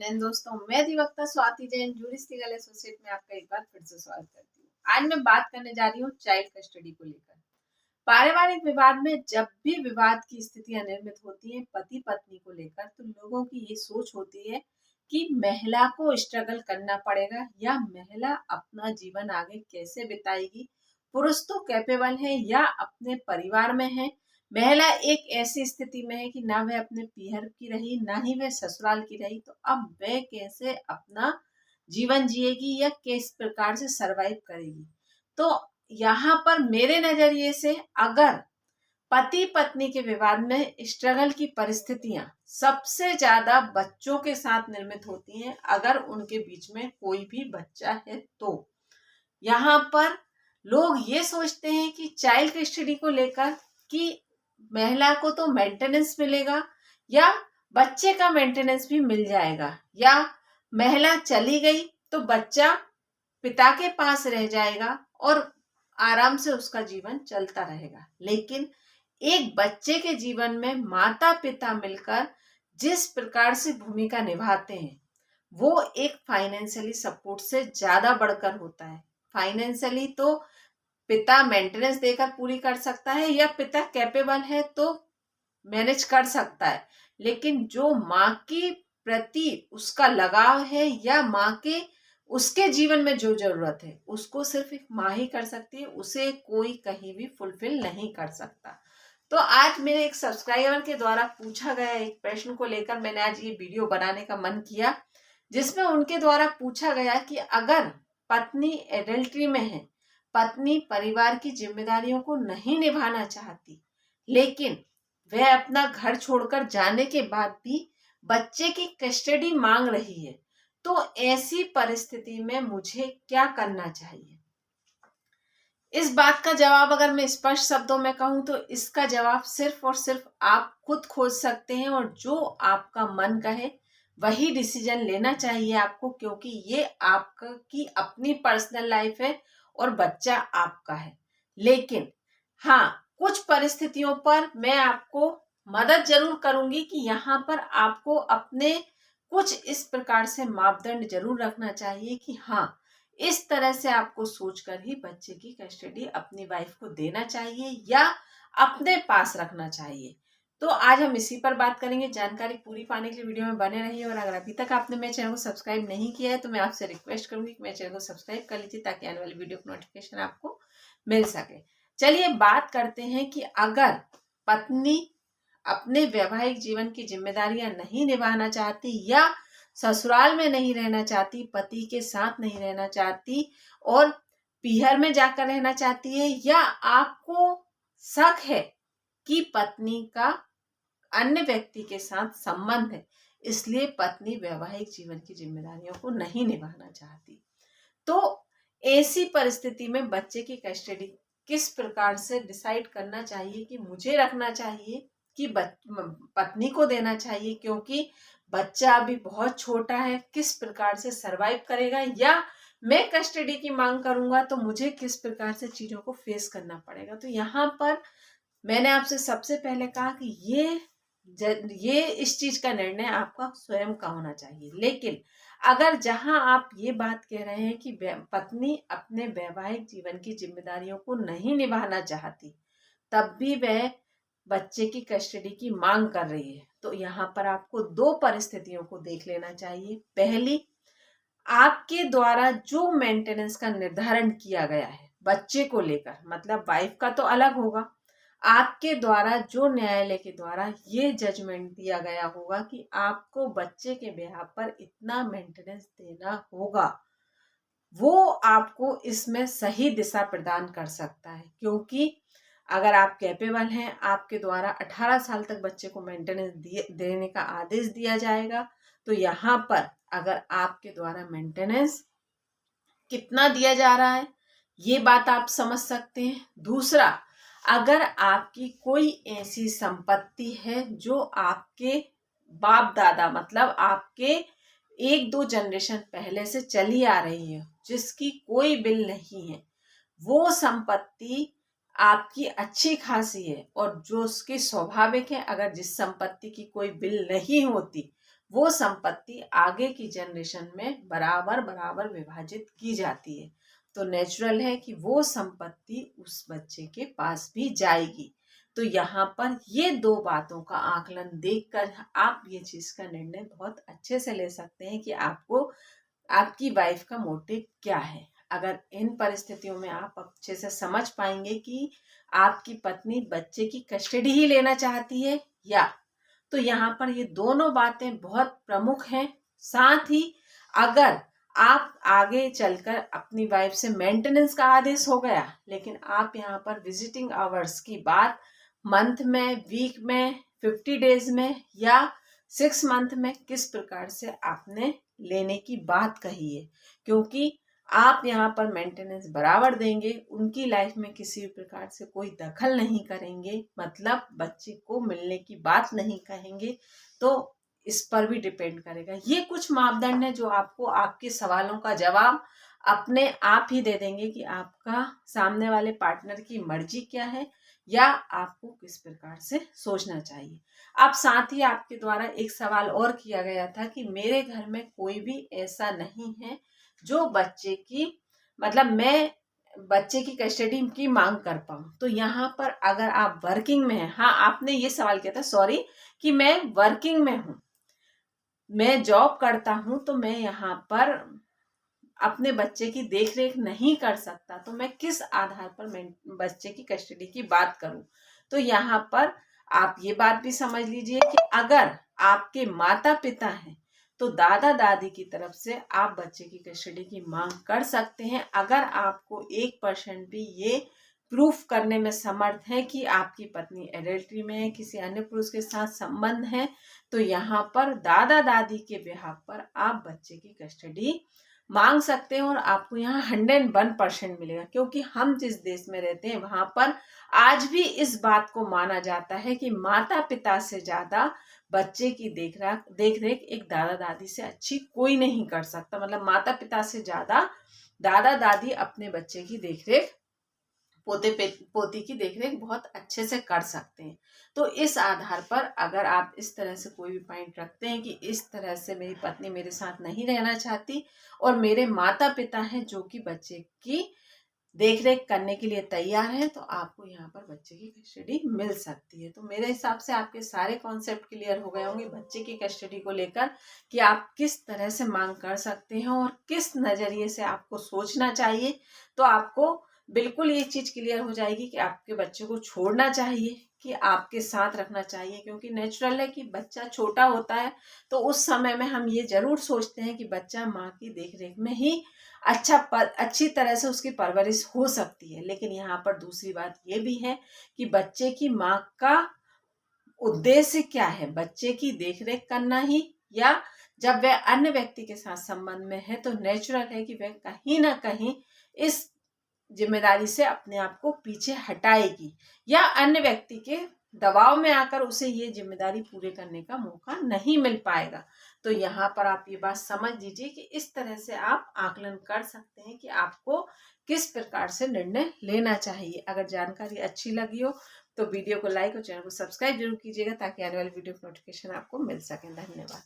जैन दोस्तों, मैं अधिवक्ता Swati Jain jurist legal associate में आपका एक बार फिर से स्वागत करती हूँ। आज मैं बात करने जा रही हूँ चाइल्ड कस्टडी को लेकर। पारिवारिक विवाद में जब भी विवाद की स्थितियां निर्मित होती हैं पति पत्नी को लेकर, तो लोगों की ये सोच होती है कि महिला को स्ट्रगल करना पड़ेगा या महिला अपना जीवन आगे कैसे बिताएगी। पुरुष तो कैपेबल है या अपने परिवार में है, महिला एक ऐसी स्थिति में है कि ना वह अपने पीहर की रही ना ही वह ससुराल की रही, तो अब वह कैसे अपना जीवन जिएगी या किस प्रकार से सरवाइव करेगी। तो यहाँ पर मेरे नजरिए से अगर पति पत्नी के विवाद में स्ट्रगल की परिस्थितियां सबसे ज्यादा बच्चों के साथ निर्मित होती हैं, अगर उनके बीच में कोई भी बच्चा है तो यहाँ पर लोग ये सोचते हैं कि चाइल्ड कस्टडी को लेकर कि महिला को तो मेंटेनेंस मिलेगा या बच्चे का मेंटेनेंस भी मिल जाएगा, या महिला चली गई तो बच्चा पिता के पास रह जाएगा और आराम से उसका जीवन चलता रहेगा। लेकिन एक बच्चे के जीवन में माता पिता मिलकर जिस प्रकार से भूमिका निभाते हैं वो एक फाइनेंशियली सपोर्ट से ज्यादा बढ़कर होता है। फाइनेंशियली तो पिता मेंटेनेंस देकर पूरी कर सकता है या पिता कैपेबल है तो मैनेज कर सकता है, लेकिन जो माँ की प्रति उसका लगाव है या माँ के उसके जीवन में जो जरूरत है उसको सिर्फ एक माँ ही कर सकती है, उसे कोई कहीं भी फुलफिल नहीं कर सकता। तो आज मेरे एक सब्सक्राइबर के द्वारा पूछा गया एक प्रश्न को लेकर मैंने आज ये वीडियो बनाने का मन किया, जिसमें उनके द्वारा पूछा गया कि अगर पत्नी एडल्ट्री में है, पत्नी परिवार की जिम्मेदारियों को नहीं निभाना चाहती, लेकिन वह अपना घर छोड़कर जाने के बाद भी बच्चे की कस्टडी मांग रही है, तो ऐसी परिस्थिति में मुझे क्या करना चाहिए। इस बात का जवाब अगर मैं स्पष्ट शब्दों में कहूं तो इसका जवाब सिर्फ और सिर्फ आप खुद खोज सकते हैं, और जो आपका मन कहे वही डिसीजन लेना चाहिए आपको, क्योंकि ये आपका की अपनी पर्सनल लाइफ है और बच्चा आपका है। लेकिन हाँ, कुछ परिस्थितियों पर मैं आपको मदद जरूर करूंगी कि यहाँ पर आपको अपने कुछ इस प्रकार से मापदंड जरूर रखना चाहिए कि हाँ, इस तरह से आपको सोचकर ही बच्चे की कस्टडी अपनी वाइफ को देना चाहिए या अपने पास रखना चाहिए। तो आज हम इसी पर बात करेंगे। जानकारी पूरी पाने के लिए वीडियो में बने रहिए, और अगर अभी तक आपने मेरे चैनल को सब्सक्राइब नहीं किया है तो मैं आपसे रिक्वेस्ट करूंगी कि मेरे चैनल को सब्सक्राइब कर लीजिए ताकि आने वाली वीडियो की नोटिफिकेशन आपको मिल सके। चलिए बात करते हैं कि अगर पत्नी अपने वैवाहिक जीवन की जिम्मेदारियां नहीं निभाना चाहती या ससुराल में नहीं रहना चाहती, पति के साथ नहीं रहना चाहती और पीहर में जाकर रहना चाहती है, या आपको शक है कि पत्नी का अन्य व्यक्ति के साथ संबंध है, इसलिए पत्नी वैवाहिक जीवन की जिम्मेदारियों को नहीं निभाना चाहती, तो ऐसी परिस्थिति में बच्चे की कस्टडी किस प्रकार से डिसाइड करना चाहिए कि मुझे रखना चाहिए कि पत्नी को देना चाहिए, क्योंकि बच्चा अभी बहुत छोटा है, किस प्रकार से सरवाइव करेगा, या मैं कस्टडी की मांग करूंगा तो मुझे किस प्रकार से चीजों को फेस करना पड़ेगा। तो यहाँ पर मैंने आपसे सबसे पहले कहा कि ये इस चीज का निर्णय आपका स्वयं का होना चाहिए। लेकिन अगर जहां आप ये बात कह रहे हैं कि पत्नी अपने वैवाहिक जीवन की जिम्मेदारियों को नहीं निभाना चाहती, तब भी वह बच्चे की कस्टडी की मांग कर रही है, तो यहाँ पर आपको दो परिस्थितियों को देख लेना चाहिए। पहली, आपके द्वारा जो मेंटेनेंस का निर्धारण किया गया है बच्चे को लेकर, मतलब वाइफ का तो अलग होगा, आपके द्वारा जो न्यायालय के द्वारा ये जजमेंट दिया गया होगा कि आपको बच्चे के ब्याह पर इतना मेंटेनेंस देना होगा, वो आपको इसमें सही दिशा प्रदान कर सकता है। क्योंकि अगर आप कैपेबल हैं, आपके द्वारा 18 साल तक बच्चे को मेंटेनेंस देने का आदेश दिया जाएगा, तो यहाँ पर अगर आपके द्वारा मेंटेनेंस कितना दिया जा रहा है ये बात आप समझ सकते हैं। दूसरा, अगर आपकी कोई ऐसी संपत्ति है जो आपके बाप दादा मतलब आपके 1-2 जनरेशन पहले से चली आ रही है, जिसकी कोई बिल नहीं है, वो संपत्ति आपकी अच्छी खासी है और जो उसकी स्वाभाविक है, अगर जिस संपत्ति की कोई बिल नहीं होती वो संपत्ति आगे की जनरेशन में बराबर बराबर विभाजित की जाती है। तो नेचुरल है कि वो संपत्ति उस बच्चे के पास भी जाएगी। तो यहाँ पर ये दो बातों का आकलन देखकर आप ये चीज का निर्णय बहुत अच्छे से ले सकते हैं कि आपको आपकी वाइफ का मोटिव क्या है। अगर इन परिस्थितियों में आप अच्छे से समझ पाएंगे कि आपकी पत्नी बच्चे की कस्टडी ही लेना चाहती है या, तो यहाँ पर ये दोनों बातें बहुत प्रमुख हैं। साथ ही अगर आप आगे चलकर अपनी वाइफ से मेंटेनेंस का आदेश हो गया, लेकिन आप यहाँ पर विजिटिंग आवर्स की बात मंथ में, वीक में, 50 डेज में या 6 मंथ में किस प्रकार से आपने लेने की बात कही है, क्योंकि आप यहाँ पर मेंटेनेंस बराबर देंगे, उनकी लाइफ में किसी भी प्रकार से कोई दखल नहीं करेंगे, मतलब बच्चे को मिलने की बात नहीं कहेंगे, तो इस पर भी डिपेंड करेगा। ये कुछ मापदंड है जो आपको आपके सवालों का जवाब अपने आप ही दे देंगे कि आपका सामने वाले पार्टनर की मर्जी क्या है या आपको किस प्रकार से सोचना चाहिए। अब साथ ही आपके द्वारा एक सवाल और किया गया था कि मेरे घर में कोई भी ऐसा नहीं है जो बच्चे की, मतलब मैं बच्चे की कस्टडी की मांग कर पाऊं। तो यहाँ पर अगर आप वर्किंग में हैं, हाँ आपने ये सवाल किया था, सॉरी, कि मैं वर्किंग में हूं, मैं जॉब करता हूं, तो मैं यहाँ पर अपने बच्चे की देखरेख नहीं कर सकता, तो मैं किस आधार पर मैं बच्चे की कस्टडी की बात करूं। तो यहाँ पर आप ये बात भी समझ लीजिए कि अगर आपके माता पिता हैं तो दादा दादी की तरफ से आप बच्चे की कस्टडी की मांग कर सकते हैं। अगर आपको 1% भी ये प्रूफ करने में समर्थ है कि आपकी पत्नी एडल्ट्री में है, किसी अन्य पुरुष के साथ संबंध है, तो यहाँ पर दादा दादी के बिहाफ पर आप बच्चे की कस्टडी मांग सकते हैं और आपको यहाँ 101% मिलेगा। क्योंकि हम जिस देश में रहते हैं वहां पर आज भी इस बात को माना जाता है कि माता पिता से ज्यादा बच्चे की देख रेख एक दादा दादी से अच्छी कोई नहीं कर सकता। मतलब माता पिता से ज्यादा दादा दादी अपने बच्चे की देखरेख, पोती की देखरेख बहुत अच्छे से कर सकते हैं। तो इस आधार पर अगर आप इस तरह से कोई भी पॉइंट रखते हैं कि इस तरह से मेरी पत्नी मेरे साथ नहीं रहना चाहती और मेरे माता पिता हैं जो कि बच्चे की देखरेख करने के लिए तैयार है, तो आपको यहाँ पर बच्चे की कस्टडी मिल सकती है। तो मेरे हिसाब से आपके सारे कॉन्सेप्ट क्लियर हो गए होंगे बच्चे की कस्टडी को लेकर कि आप किस तरह से मांग कर सकते हैं और किस नजरिए से आपको सोचना चाहिए। तो आपको बिल्कुल ये चीज क्लियर हो जाएगी कि आपके बच्चे को छोड़ना चाहिए कि आपके साथ रखना चाहिए। क्योंकि नेचुरल है कि बच्चा छोटा होता है तो उस समय में हम ये जरूर सोचते हैं कि बच्चा माँ की देखरेख में ही अच्छी तरह से उसकी परवरिश हो सकती है। लेकिन यहाँ पर दूसरी बात ये भी है कि बच्चे की माँ का उद्देश्य क्या है, बच्चे की देखरेख करना ही, या जब वह अन्य व्यक्ति के साथ संबंध में है तो नेचुरल है कि वह कहीं ना कहीं इस जिम्मेदारी से अपने आप को पीछे हटाएगी या अन्य व्यक्ति के दबाव में आकर उसे ये जिम्मेदारी पूरे करने का मौका नहीं मिल पाएगा। तो यहाँ पर आप ये बात समझ लीजिए कि इस तरह से आप आकलन कर सकते हैं कि आपको किस प्रकार से निर्णय लेना चाहिए। अगर जानकारी अच्छी लगी हो तो वीडियो को लाइक और चैनल को सब्सक्राइब जरूर कीजिएगा ताकि आने वाली वीडियो की नोटिफिकेशन आपको मिल सके। धन्यवाद।